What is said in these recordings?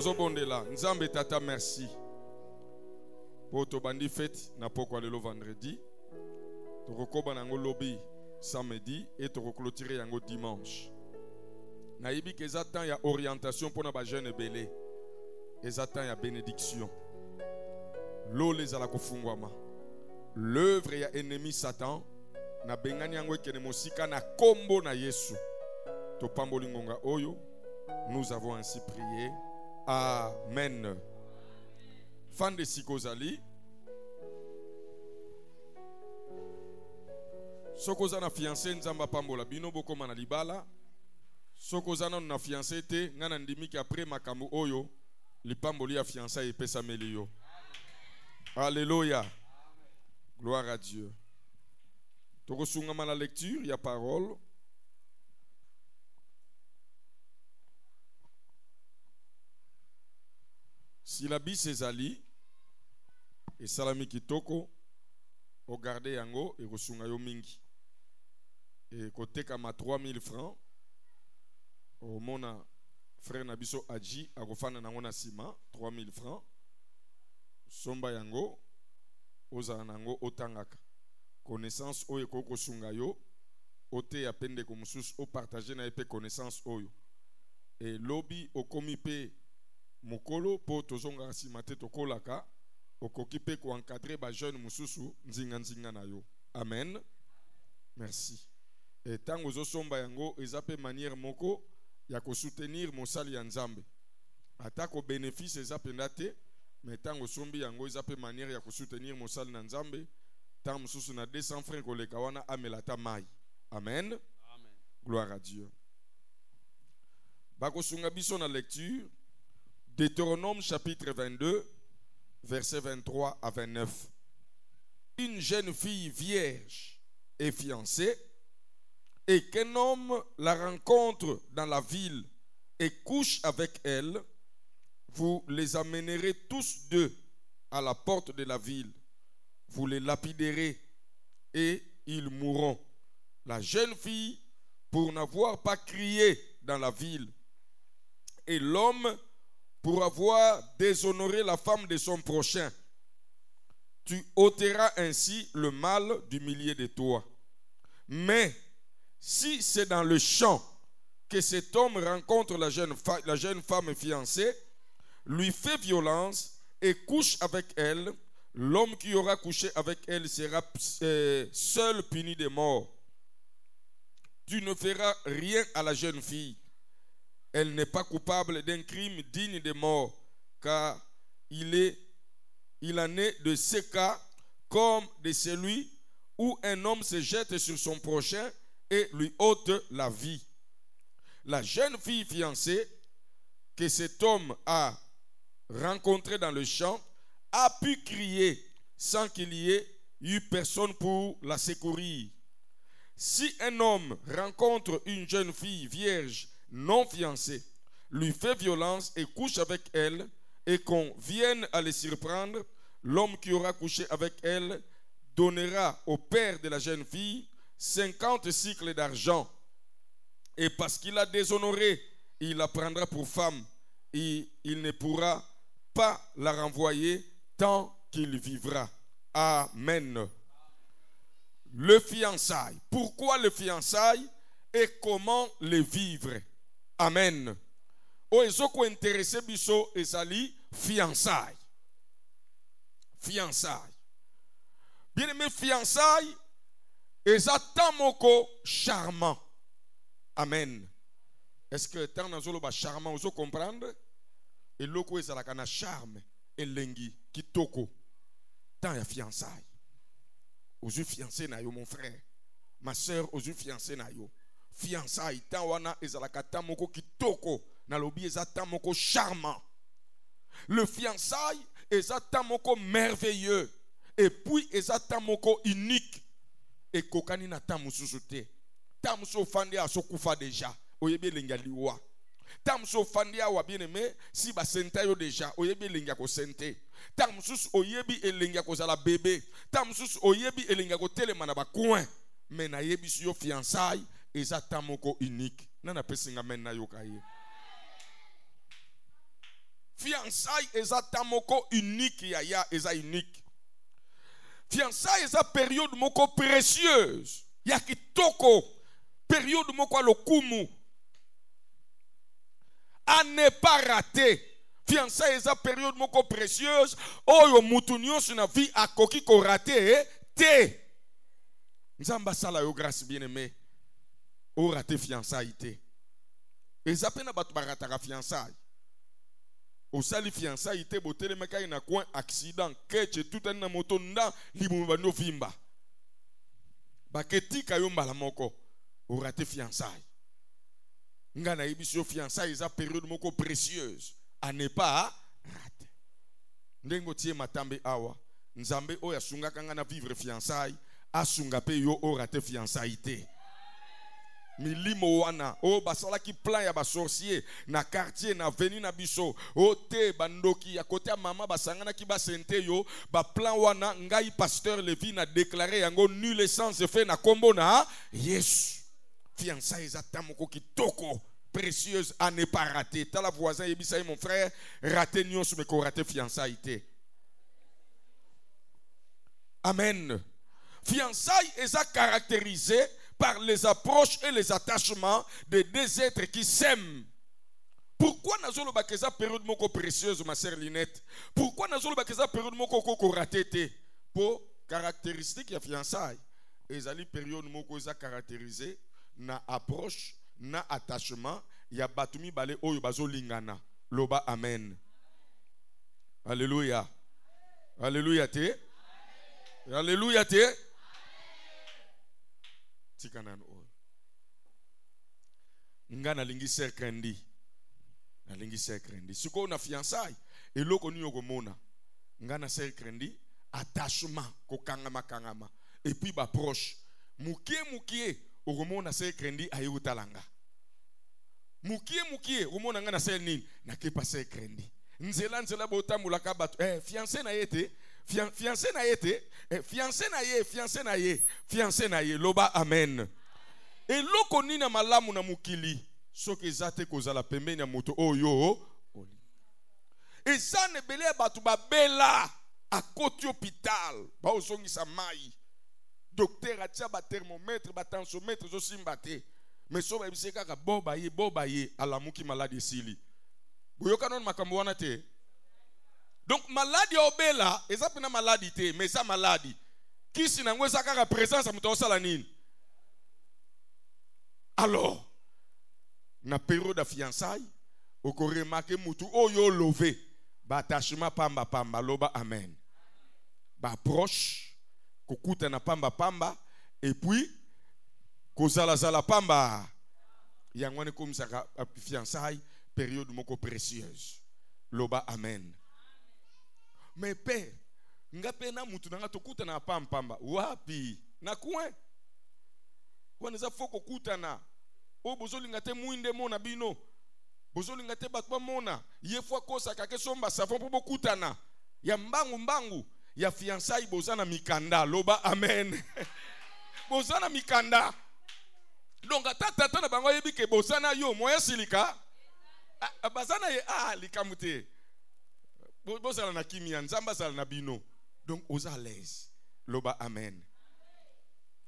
Tozobondela, Nzambe tata merci. Pour to bandi fête na pokwa lelo vendredi. Tokokoba nango lobby samedi et tokoclôturer yango dimanche. Na yebi ke ezatan ya orientation pour na ba jeune belé. Ezatan ya bénédiction. L'eau les ala kofungwama. L'œuvre ya ennemi Satan na bengani yango ekene mosika na kombo na Yesu. To pamboli ngonga oyo. Nous avons ainsi prié. Amen. Fan de Sikozali. Sokoza na fiancé nzamba pambola bino bokoma na libala. Sokoza na fiancé te ngana ndimiki après makambo oyo lipamboli ya fiancé epesa melio. Alléluia. Gloire à Dieu. Tokosungama la lecture, il y a parole. Si la bis ezali et salami kitoko o garde yango et kosunga yo mingi et kote kama 3000 francs au mona frère nabiso aji akofana nango na sima 3000 francs somba yango oza nango otangaka connaissance oyo kosunga yo ote ya pende ko mususu o partager na epe connaissance oyo et lobby okomi pe mukolo po tozonga simate tokolaka okoki pe ko encadrer ba jeune mususu nzinga na yo. Amen. Merci. Et tango zo somba yango ezape manière moko ya ko soutenir mosali ya Nzambe. Atako bénéfice ezape ndate mais tango sombi yango ezape manière ya ko soutenir mosali na Nzambe. Tango mususu na 200 francs koleka wana amelata mai. Amen. Amen. Gloire à Dieu. Bako sunga biso na lecture Deutéronome chapitre 22, versets 23 à 29. Une jeune fille vierge est fiancée et qu'un homme la rencontre dans la ville et couche avec elle, vous les amènerez tous deux à la porte de la ville. Vous les lapiderez et ils mourront. La jeune fille, pour n'avoir pas crié dans la ville, et l'homme, pour avoir déshonoré la femme de son prochain, tu ôteras ainsi le mal du milieu de toi. Mais si c'est dans le champ que cet homme rencontre la jeune femme fiancée, lui fait violence et couche avec elle, l'homme qui aura couché avec elle sera seul puni de mort. Tu ne feras rien à la jeune fille. Elle n'est pas coupable d'un crime digne de mort, car il en est de ce cas comme de celui où un homme se jette sur son prochain et lui ôte la vie. La jeune fille fiancée que cet homme a rencontrée dans le champ a pu crier sans qu'il y ait eu personne pour la secourir. Si un homme rencontre une jeune fille vierge non fiancée, lui fait violence et couche avec elle, et qu'on vienne à les surprendre, l'homme qui aura couché avec elle donnera au père de la jeune fille 50 cycles d'argent. Et parce qu'il a déshonoré, il la prendra pour femme, et il ne pourra pas la renvoyer tant qu'il vivra. Amen. Le fiançailles. Pourquoi le fiançailles et comment le vivre? Amen. O ezoko intéressé biso ezali fiançailles. Fiançailles. Bien aimé, fiançailles ezata moko charmant. Amen. Est-ce que tant nazolo ba charmant ozo comprendre? Et loko ezalaka na charme elengi kitoko. Tant ya fiançailles. Ozu fiancé na yo mon frère. Ma soeur ozu fiancé na yo. Fiançailles tant wana ezalaka tant moko kitoko na lobi ezata moko charmant. Le fiançailles ezata moko merveilleux et puis ezata moko unique et kokani na ta mususu te. Ta muso fandi asokufa déjà oyebe lenga liwa. Ta muso fandi awa bien aimé si ba senta yo déjà oyebe lenga ko sente. Ta mususu oyebi elenga ko zala bébé. Ta mususu oyebi elenga ko telema na ba coin. Mais na yebi si yo fiançailles ezata moko unique. Nana pesinga men na yo kaye. fiançailles eza tamoko unique ya eza unique. Fiançailles eza période moko précieuse ya kitoko, période moko lokumu à ne pas rater. Fiançailles eza période moko précieuse oyo mutu nyonso na vie akoki ko rater te. Nzamba sala yo grâce bien-aimé o rater fiançailles te. Eza pena batu barataka fiançailles. Osali fiançailles te botele mekai na coin accident keche tout na moto nda limu bando vimba. Baketi kayo mbala moko o rater fiançailles. Nga na ibiso fiançailles eza période moko précieuse à ne pas rater. Ndengo tie matambe awa nzambe oya sunga kanga na vivre fiançailles asunga pe yo o rater fiançailles te. Milimo wana o basala ki plan ya ba sorcier na quartier na venu na biso o te bandoki ya côté ya mama basangana ki ba sente yo ba plan wana ngai pasteur Levi na déclaré yango nul essence fait na kombo na Yesu. Fiançailles atamoko kitoko précieuse à ne pas rater. T'as la voisin yebisa mon frère rater nyonso me ko rater fiançailles te. Amen. Fiançailles est caractérisé par les approches et les attachements de deux êtres qui s'aiment. Pourquoi nazolo bakeza période moko précieuse ma sœur Linette? Pourquoi nazolo bakeza période moko ko raté te? Pour caractéristique ya fiançailles, ezali période moko eza caractérisé na approche na attachement ya batumi bale oyo bazolingana. Loba amen. Alléluia. Alléluia te. Alléluia te. Tikanan o. Nga nalingi ser krendi. Nalingi ser krendi. Siko na fiançailles eloko ni yokomona. Nga na ser krendi attachement ko kangama. Et puis ba proche. Mukie okomona ser krendi ayutalanga. Mukie okomona nga na ser nini na kepa ser krendi. Nzela botamula ka batu. Fiancé na yete. Fiancé na yete, fiancé na ye, loba amen. Et loko nina malamu na mukili, soke zate kozala pembeni ya moto oyo. Et ça ne bele batu ba bela à côté hôpital, ba ozongi sa mai. Docteur atia ba thermomètre, ba tensiomètre zo simbate. Mais so ba biseka ka boba ye ala muki maladi sili. Boyoka non makambo wana te. Donc maladie obela eza pena maladie te mais ça maladie qui si nango eza kaka présence muto osala nini. Alors na période de fiançailles oko remarquer mutu oyo lové ba attachement pamba loba amen. Ba proche kokuta na pamba et puis kozala pamba yangwane comme ça fiançailles période moko précieuse loba amen. Mais père, nga pena mutu nanga tokuta na pamba wapi na coin waneza foko kutana o bozolinga te muinde mona bino bozolinga te batwa mona yefwa kosa kake somba savon po bokutana ya mbangu ya fiançailles bozana mikanda loba amen. Bozana mikanda donc tata na bango yebi ke bozana yo moya silika bazana ye likamute. Bozala na kimia nzamba zala na bino donc oza à l'aise loba amen.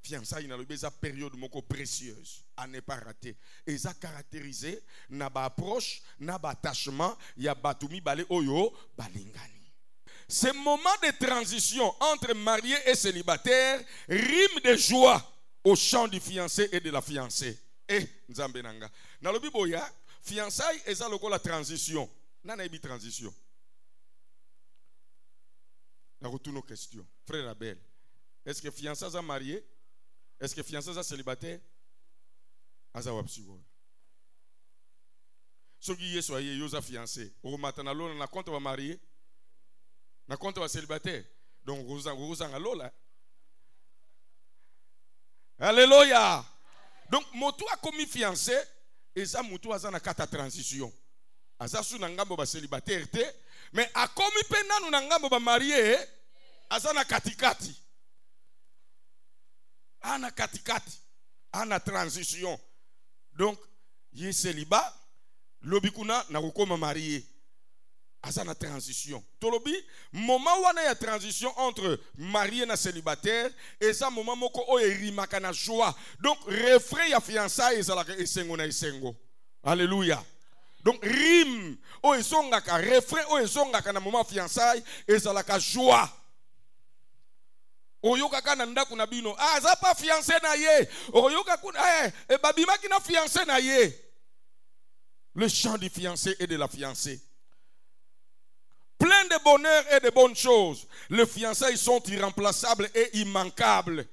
Fiançailles na lobeza période moko précieuse à ne pas rater et ça caractérisé na ba approche na ba attachement ya batumi bale oyo balingani. Ce moment de transition entre marié et célibataire rime de joie au chant du fiancé et de la fiancée. Nzambe nanga na lobi boya fiançailles eza lokola transition nana ebi transition. Na retourne aux questions. Frère Abel, est-ce que fiancé a marié? Est-ce que fiancé a célibataire? Aza wapsigo. Ce qui est soyez yosa fiancé. Au matin alona na compte va marié. Na compte va célibataire. Donc vous en alola. Alléluia. Donc moto a commis fiancé et ça moto a na kata transition. Aza su na ngambo ba célibataire te. Mais a commis pena nous ngambo ba marié azana katikati. Ana katikati. Ana transition. Donc, yé célibat, lobikuna na kokoma marié. Asa na transition. Tolobi, moment wana ya transition entre marié na célibataire, et ça moment moko o erimaka na joie. Donc, refrain ya fiançailles ezalaka esengo na esengo. Alléluia. Donc, rime, o ezongaka, refrain o ezongaka na moment fiançailles, ezalaka joie. Oyoka kana ndaku na bino, ah, za pas fiancé na ye. Oyoka kuna, babima ki na fiancé na ye. Le chant du fiancé et de la fiancée. Plein de bonheur et de bonnes choses. Les fiançailles sont irremplaçables et immanquables.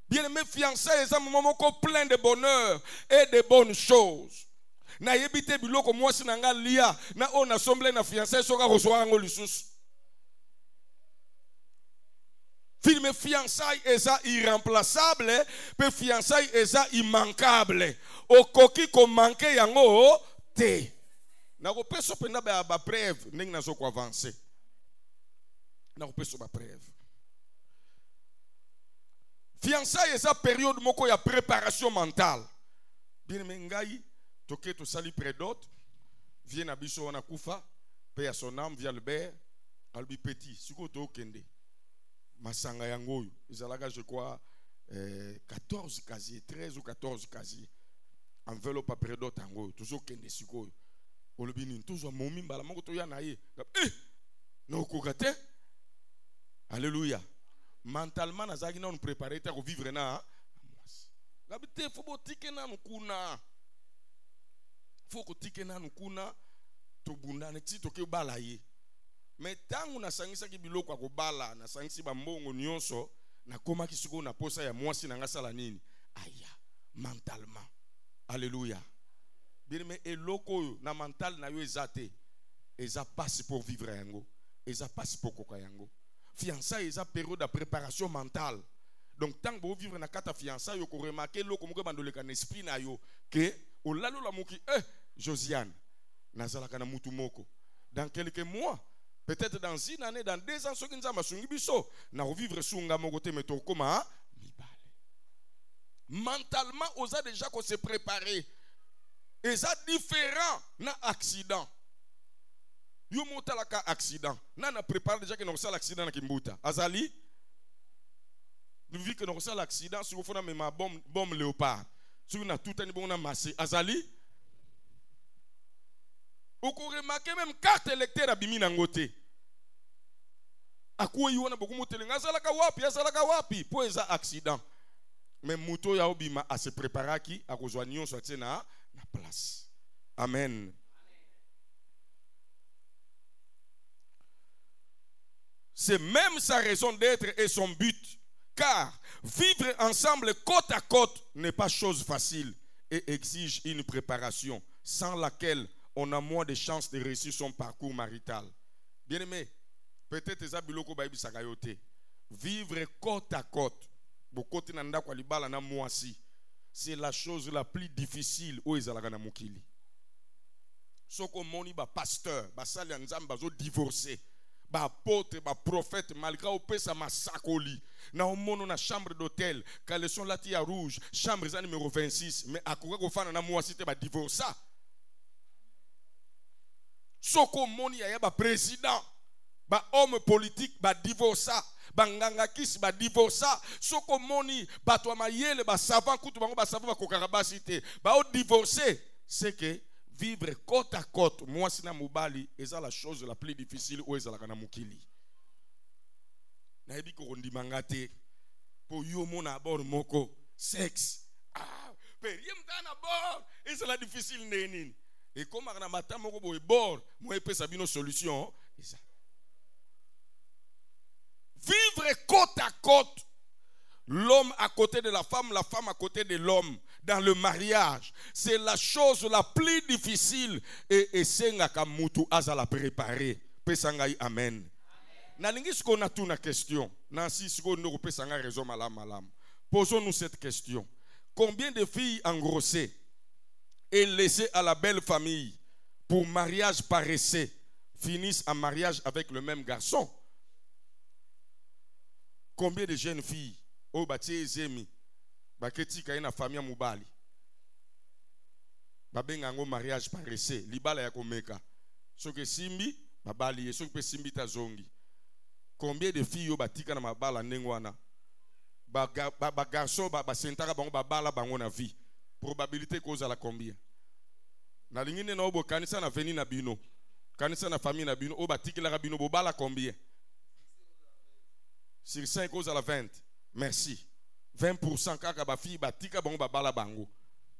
Bien-aimés fiançailles, c'est un moment plein de bonheur et de bonnes choses. Na yebite biloko mwasi na nga lia na on assemblée na fiançailles soka reçoit ngo lisusu. Film fiançailles eza irremplaçable, pe fiançailles eza immanquable. Okoki ko manquer yango te. Na kopeso penda ba preuve ndenge nazo ko avancer. Na kopeso ba preuve. Fiançailles eza période moko ya préparation mentale. Bien mengai toke to sali prédote vient na biso wana kufa pe ya son âme via le ber albi petit siko to kende. Masanga yangoyo ezalaka je crois 14 casiers, 13 ou 14 casiers. Enveloppe prédote yangoyo toujours kende sikoyo. Olobini toujours momi mbala moko to ya na ye. No kokate. Alléluia. Mentalement nazaki na on préparer ta ko vivre na mwasi. Labite faut botike na nkuna. Faut ko tike na nkuna to bunda ne ti to ke bala ye. Mais tangu na sangisa ki biloko ko bala na sangisi ba mbongo nyonso na koma ki siko na posa ya mwasi na ngasala nini. Aya, mentalement. Alléluia. Bien mais eloko na mental na yo ezate. Eza passe pour vivre yango. Eza passe pour koka yango. Fiançailles eza période de préparation mentale. Donc tant que vous vivre na kata fiançailles yo ko remarquer loko moko bandoleka na esprit na yo que o lalo la moki Josiane nazalaka na mutu moko. Dans quelques mois, peut-être dans une année, dans 2 ans, ceux qui nous ont biso na revivre sunga moko te meto koma mibale. Mentalement, osa déjà qu'on se préparer. Et ça différent na accident. Yo monta la ka accident. Na prépare déjà que nous ça l'accident na kimbuta. Azali nous vit que nous ça l'accident si vous fona même ma bombe léopard. Si on a tout un bon amassé. Azali ou qu'on remarque même carte électeur abimi nangote. Akuwa yiwana boku motelenga azalaka wapi po eza accident. Mais muto ya obima a se préparer ki a kozwa nyonso na place. Amen. C'est même sa raison d'être et son but. Car vivre ensemble côte à côte n'est pas chose facile et exige une préparation sans laquelle on a moins de chances de réussir son parcours marital. Bien aimé, peut-être eza biloko ba ibisaka yo te. Vivre côte à côte, bokote na ndako libala na mwasi, c'est la chose la plus difficile o ezalaka na mokili. Soko moni ba pasteur, ba sali nzamba zo divorcer. Ba apôtre, ba prophète, malgré au pesa masakoli. Na omono na chambre d'hôtel, caleçon lati ya rouge, chambre za numéro 26, mais akoka ko fana na mwasi te ba divorça. Soko moni ya ba président, ba homme politique ba divorça, ba nganga kisi ba divorça. Soko moni ba to mayele ba savant kutu bango ba savant ba kokarabasi te. Ba o divorcer, c'est que vivre côte à côte, moi si na mobali, c'est la chose la plus difficile ou ezala kana mukili. Na ebi ko ndimanga te. Po yo mona abord moko sexe. Ah, periem tana bord, c'est la difficile neni. Et comme na matin moko boy bord, moi epé sabino solution, ça. Vivre côte à côte. L'homme à côté de la femme à côté de l'homme dans le mariage, c'est la chose la plus difficile et sengaka mutu azala préparer. Pesangai amen. Nalingi ce qu'on a tout na question. Nansi ce qu'on nous pesanga raison malam. Posons-nous cette question. Combien de filles engrossées et laissées à la belle famille pour mariage paresseux finissent en mariage avec le même garçon? Combien de jeunes filles o batie zemi baketi ka na famille mubali babenga ngo mariage paresseux libala ya komeka soke simbi babali yeso pe simbita zongi. Combien de filles yo batika na mabala nengwana? Ba garçon ba sentaka bango babala bango na vie. Probabilité cause à la combien? Na lingine na obo kanisa na veni na bino. Kanisa na famille na bino o batiki la bino bobala combien? Sur 5 cause à la 20. Merci. 20% kaka ba fille batika bango babala bango.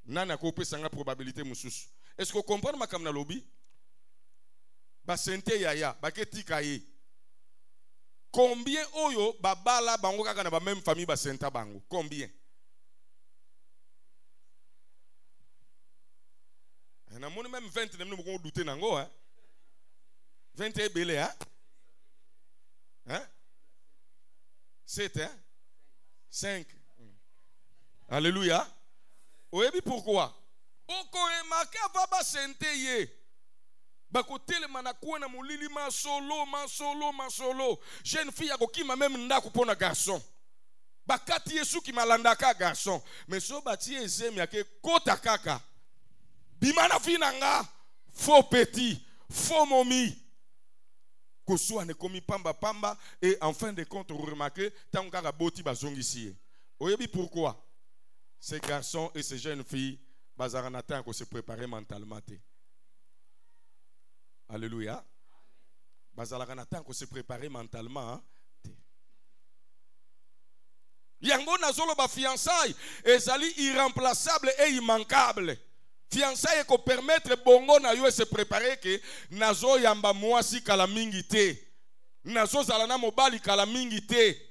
Nana ko pesa nga probabilité mususu. Est-ce que vous comprenez ma kamna lobby? Ba sente yaya, ba ketika ye. Combien oyo babala bango kaka na ba même famille ba senta bango? Combien? On a même 20 de nous avons douté nango hein. 20 est belé hein? Hein? 7 hein? 5. Alléluia. Oyebi pourquoi? Oko remarqué baba sente ye. Bako telema na kuwa na mulili masolo. Jeune fille ako kima même ndako pona garçon. Bakati yesu ki malandaka garçon. Mais so bati ezemi ake kota kaka. Bimana finanga faux petit, faux momi. Koso ane komi pamba et en fin de compte vous remarquez tant kaka boti bazongi ici. Oyebi pourquoi? Ces garçons et ces jeunes filles bazaranata ko se préparer mentalement. Alléluia. Bazaranata ko se préparer mentalement. Yango nazolo ba fiançailles ezali irremplaçable et immanquable. Fiançailles ko permettre bongo na yo se préparer que nazo yamba mwasi kala mingi te. Nazo zalana mobali kala mingi te.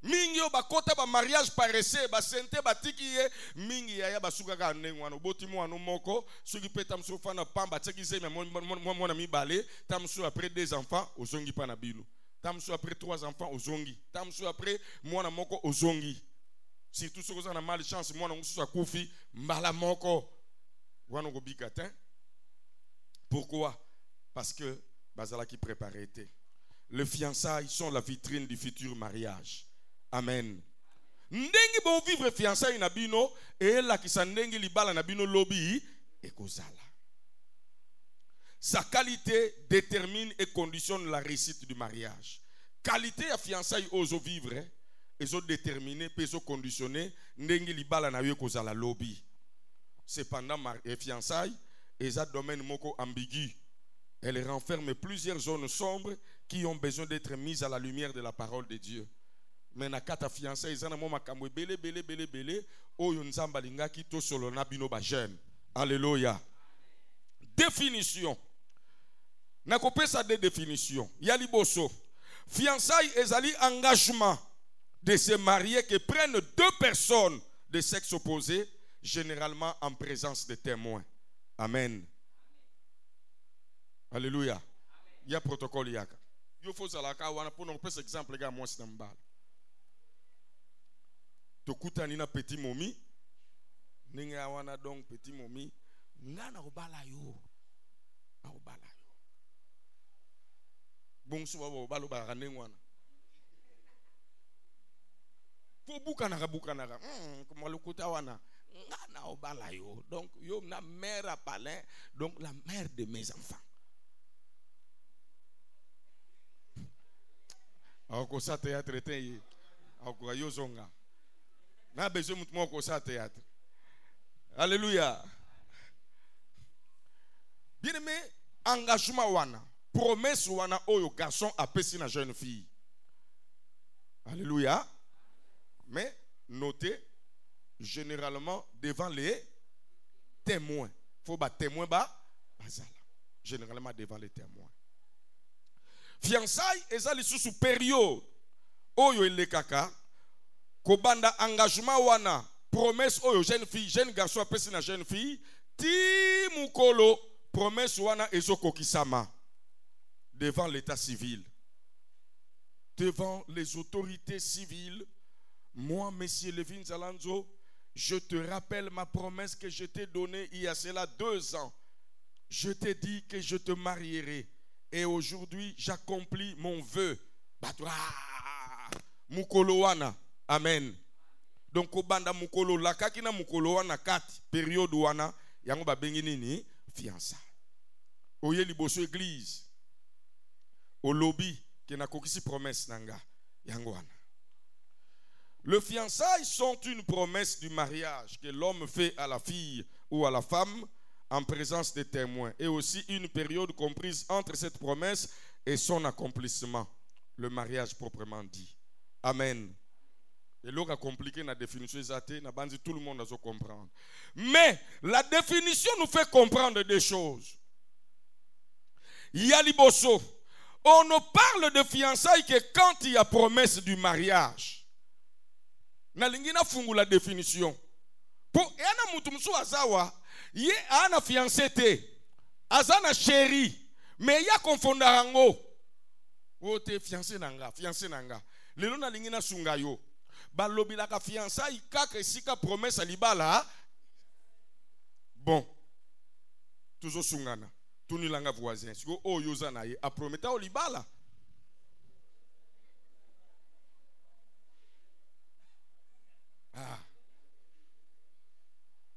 Mingi yo bakota ba mariage paressé ba sente batiki ye mingi ya basuka ka ndengwana boti mwana moko soki peta msofa na pamba tseki zeme mwana mibale tamso après 2 enfants ozongi pa na bino tamso après 3 enfants ozongi tamso après mwana moko ozongi surtout soki za na malchance mwana mususu akufi mbala moko wana ko bikata. Pourquoi? Parce que bazala qui préparait. Les fiançailles sont la vitrine du futur mariage. Amen. Ndengi bon vivre fiançailles na bino et la ki sandengi libala na bino lobby et kozala. Sa qualité détermine et conditionne la réussite du mariage. Qualité à fiançailles ozo vivre et zo déterminer et zo conditionner ndengi libala na yo kozala lobby. Cependant fiançailles est un domaine moko ambigu. Elle renferme plusieurs zones sombres qui ont besoin d'être mises à la lumière de la parole de Dieu. Mais na kata fiancé izana mo makambo belé oyo nzamba lingaki to solo na bino ba jeune. Alléluia. Définition. Na kopesa des définitions. Ya liboso. Fiançailles ezali engagement de se marier que prennent 2 personnes de sexe opposé, généralement en présence de témoins. Amen. Alléluia. Il y a protocole yaka. Yo faut zalaka wana pour nous passer exemple les gars moi c'est mbala. Tokuta nina petit momi ninga wana donc petit momi ngana obala yo obala yo bonso baba obalo ba kanengwana fo bukana comme lokuta wana ngana obala yo donc yo na mère à palin donc la mère de mes enfants. Ako sa théâtre te ako yo zonga na besoin mutumo ko sa théâtre. Alléluia. Bien aimé, engagement wana, promesse wana oyo garçon apesi na jeune fille. Alléluia. Mais notez généralement devant les témoins. Faut ba témoin ba bazala. Généralement devant les témoins. Fiançailles ezali sous période oyo elekaka kobanda engagement wana promesse oyo jeune garçon apesi na jeune fille ti mukolo promesse wana ezokokisama devant l'état civil, devant les autorités civiles. Moi, monsieur Levin Zalanzo, je te rappelle ma promesse que je t'ai donnée il y a cela 2 ans. Je t'ai dit que je te marierai. Et aujourd'hui, j'accomplis mon vœu. Mukolo wana. Amen. Donc, obanda mukolo lakakina mukolo wana 4 période wana yango ba bengi nini fiançailles. oye liboso église au lobby qui n'a kokisi promesse nanga yangwana. Le fiançailles sont une promesse du mariage que l'homme fait à la fille ou à la femme en présence des témoins, et aussi une période comprise entre cette promesse et son accomplissement, le mariage proprement dit. Amen. Et l'autre a compliqué la définition exacte, tout le monde doit comprendre. Mais la définition nous fait comprendre des choses. Yaliboso, on ne parle de fiançailles que quand il y a promesse du mariage. Nalingina fungu la définition. Pour yana mutu musu azawa, ye ana fiancé te, azana chéri, mais ya konfondarango. O te fiancé nanga. Lelo nalingina sunga yo. Balobi la ka fiançailles kaka sika promesse libala. Bon. Toujours sungana. Tuni langa voisin. Siko o yozana ye a prometa o libala. Ah.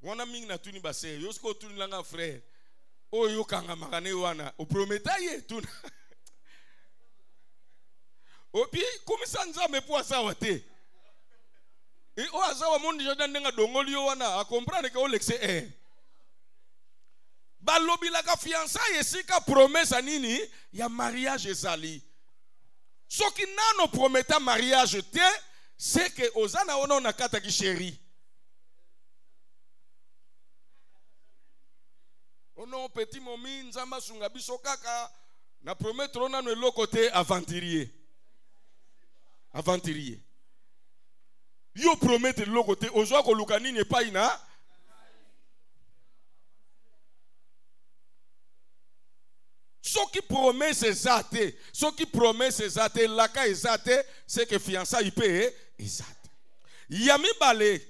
Wana mingi na tuni base. Yosko tuni langa frère. O yo kanga makane wana. O prometa ye tuna. Opi kumisa nzame po asawa te. E o asawa mondi jodan denga dongoli yo wana a comprendre que o lexe balobi la ka fiançailles esika promesse nini ya mariage ezali. Soki nano prometa mariage te, c'est que ozana ona na kata ki chéri. Ono petit momi nzamba sunga biso kaka na promettre ona no eloko te aventurier. Aventurier. Yo promettre eloko te ozwa ko luka nini epai na ce qui promet ses athées, ce qui promet ses athées, la ka ezate, c'est que fiançailles peut ezate. Yami balé.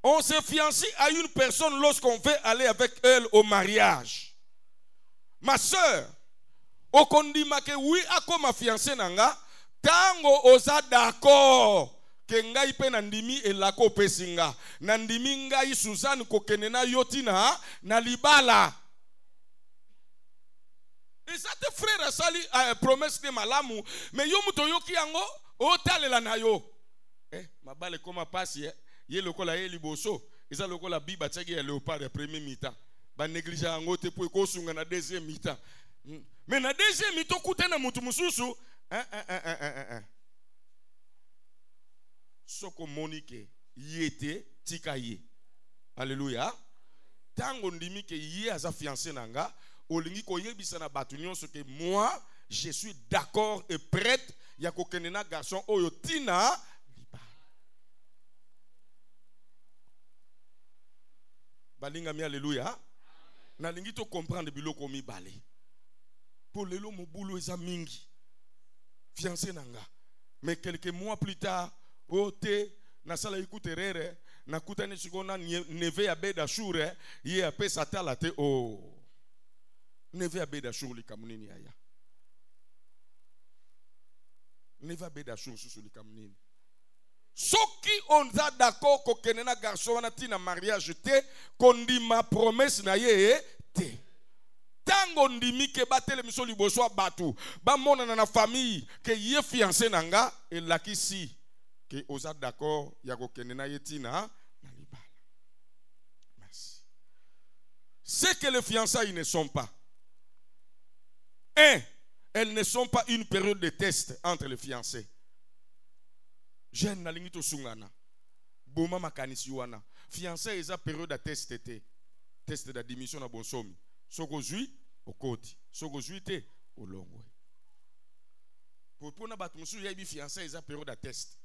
On se fiancie à une personne lorsqu'on veut aller avec elle au mariage. Ma soeur, au kondima ke oui ako ma fiancée nanga, tango oza d'accord ke ngai pe nandimi elako pesinga. Nandimi ngai Suzanne kokenena yotina na libala. Et ça te frère sali promesse de malamu, mais yo muto yoki yango o talela na yo. Mabale koma pasi ye lokola ye liboso, eza lokola biba tsaki ya léopard premier mi-temps. Ba négliger yango te po ko sunga na deuxième mi-temps. Mais na deuxième mi-temps kutena mutu mususu, Soko Monique yete tika ye. Alléluia. Tango ndimi ke ye aza fiancé nanga. Que moi je suis d'accord et prête ya kokenena garçon oyo tina balinga mi alléluia na lingi to comprendre biloko mi balé pour lelo mo boulot eza mingi fiancé nanga mais quelques mois plus tard ote na sala ikute rere na kutani sikona neve ya beda shure ye ape satala te oh neve abeda shur li kamunini aya. Neve abeda shur sous li kamunini. Soki on a d'accord ko kenena garçon wana tina mariage te kondi ma promesse na ye te. Tango ndimi ke batele miso liboso batu ba mona na famille ke ye fiancé nanga et lakisi ke oza d'accord ya ko kenena ye tina na libala. Merci. C'est que les fiançailles ne sont pas. Elles ne sont pas une période de test entre les fiancés. Jeune na lingito sungana. Boma makanisi wana. Fiancé eza période de test te. Test de démission na bonsomi. Soko zui okoti. Soko zui te olongwe. Pour na batu musu yebi fiancé eza période de test.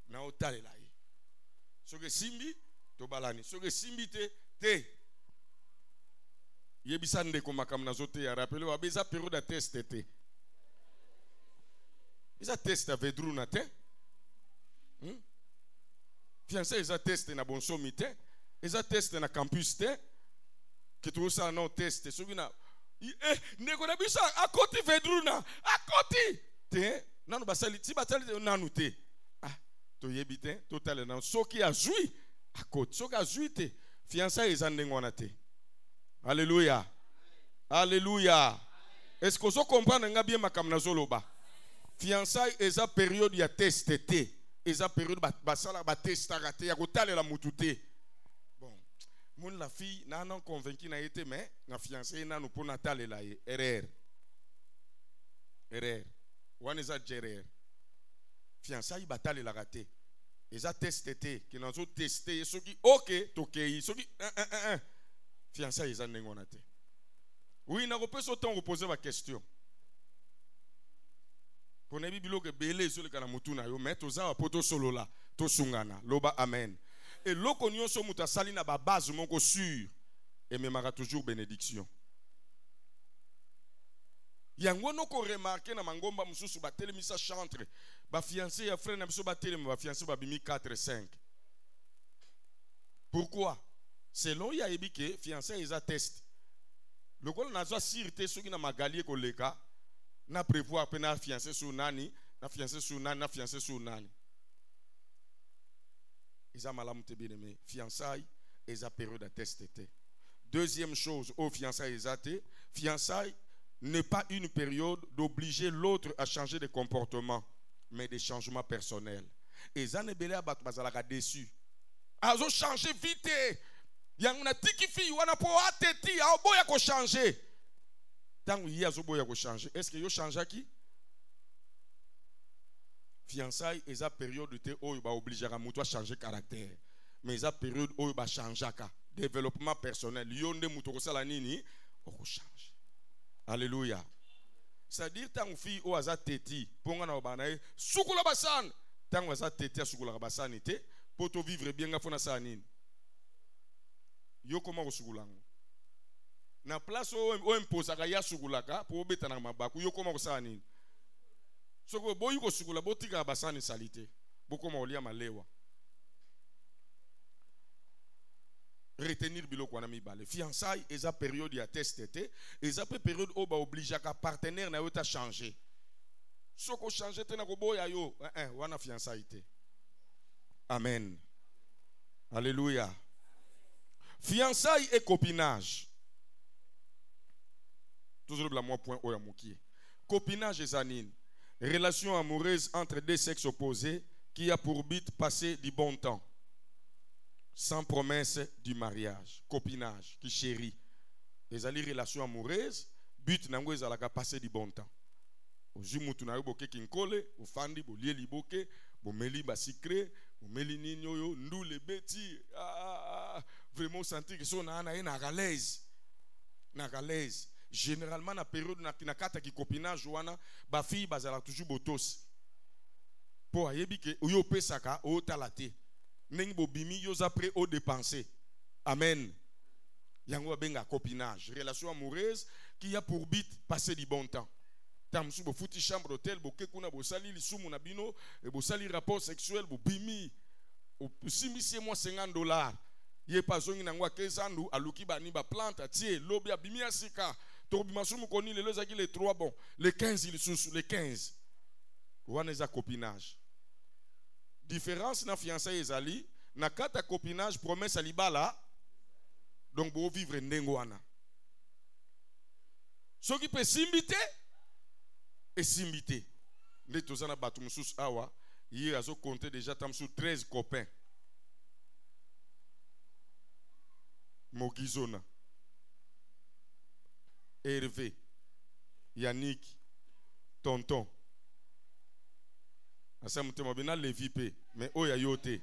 Na otalela ye. Soko simbi to balani. Soko simbi te. Yebisande komakam na zote ya rappelé wa beza période de test te. Isa test a vedruna te. Fiancé isa test na bonsomi te. Isa test na campus te. Que tout ça non test. Soki na ndeko na bisa akoti vedruna. Akoti te. Nanu basali ti batali nanu te. Ah to yebite total na soki a jui akoti. Soki a jui te. Fiancé isa ndengwana te. Alléluia. Alléluia. Est-ce que vous comprenez bien ma kamnazoloba? Fiançailles est la période de test été. Est la période de test raté. Ya kotale la mutute. Bon, mon la fille n'a pas convaincu n'a été mais na fiancé n'a nous pour Natal la erreur. Erreur. One is a erreur. Fiançailles batale la raté. Est a test été qui n'a pas testé ceux qui OK tokei ceux qui fiançailles est a nengonate. Oui, n'a pas autant reposer ma question. Pour ne bibilo que belé sur le kana mutuna yo mais toza poto solo la to sungana loba amen. Et loko nyonso muta sali na ba base moko sûr et me mara toujours bénédiction. Yango no ko remarquer na mangomba mususu ba telemisa chantre ba fiancé ya frère na biso ba telema ba fiancé ba bimi 4 5. Pourquoi? Selon ya ebike fiancé isa test. Le gol na zo sirte soki na magalie ko leka na prévoir pe na fiancé sur nani, na fiancé sur nani, na fiancé sur nani. Isa malamu te bien aimé, fiançailles et sa période de test était. Deuxième chose, au fiançailles et fiançailles n'est pas une période d'obliger l'autre à changer de comportement, mais des changements personnels. Et ça ne belé abat bazalaka déçu. Azo changer vite. Yang na tiki fi wana po ateti a boya ko changer. Tant il y a zoboya ko changer. Est-ce que yo change qui? Fiançailles et sa période de té o ba obliger à muto changer caractère. Mais sa période o ba changer ka développement personnel. Yo nde muto ko sala nini o ko changer. Alléluia. C'est-à-dire tant fi o aza teti ponga na banae sukula basan. Tant aza teti sukula basan té pour to vivre bien nga fona sa nini. Yo comment osukulango? Na place o imposaka ya sukulaka pour obeta na mabaku yo comment osala nini? Soko boyi ko sukula botika basani salite. Bokoma olia malewa. Retenir biloko wana mibale. Fiançailles eza période ya test été, eza pe période o ba oblige ka partenaire na yo ta changer. Soko changer te na ko boya yo, wana fiançailles te. Amen. Alléluia. Fiançailles et copinage. Toujours le moi point oya moki. Copinage et zanine. Relation amoureuse entre deux sexes opposés qui a pour but passer du bon temps. Sans promesse du mariage. Copinage, qui chérit. Les alliés relation amoureuse, but nango ezalaka passer du bon temps. Ozimutu na yo boke kinkole, ofandi bolie liboke, bomeli ba secret, bomeli ninyo yo ndule beti. Vraiment sentir que son na à l'aise. Na à l'aise. Généralement na période na kata ki copinage wana ba fille bazala toujours botos. Po ayebi ke oyo pesaka o talate. Nengi bobimi yo après au dépenser. Amen. Yango benga copinage, relation amoureuse qui a pour but passer du bon temps. Tamsu bo futi chambre d'hôtel bo kekuna bo sali lisumu na bino e bo sali rapport sexuel bo bimi. O simisi moi $50. Ye pas zongi nangwa 15 ans aluki bani ba plante tie lobi abimi asika. Torbimasum koni le lozaki les 3 bon, les 15 il sous les 15. Wana za copinage. Différence na fiançailles ezali na kata copinage promesse alibala donc bo vivre ndengo wana. Ce qui peut s'imiter et s'imiter. Nde tozana batu mususu awa, hier azo compter déjà tam sous 13 copains. Mogizona, Hervé, Yannick, Tonton. Asa mutema bina levipe, mais oya yote.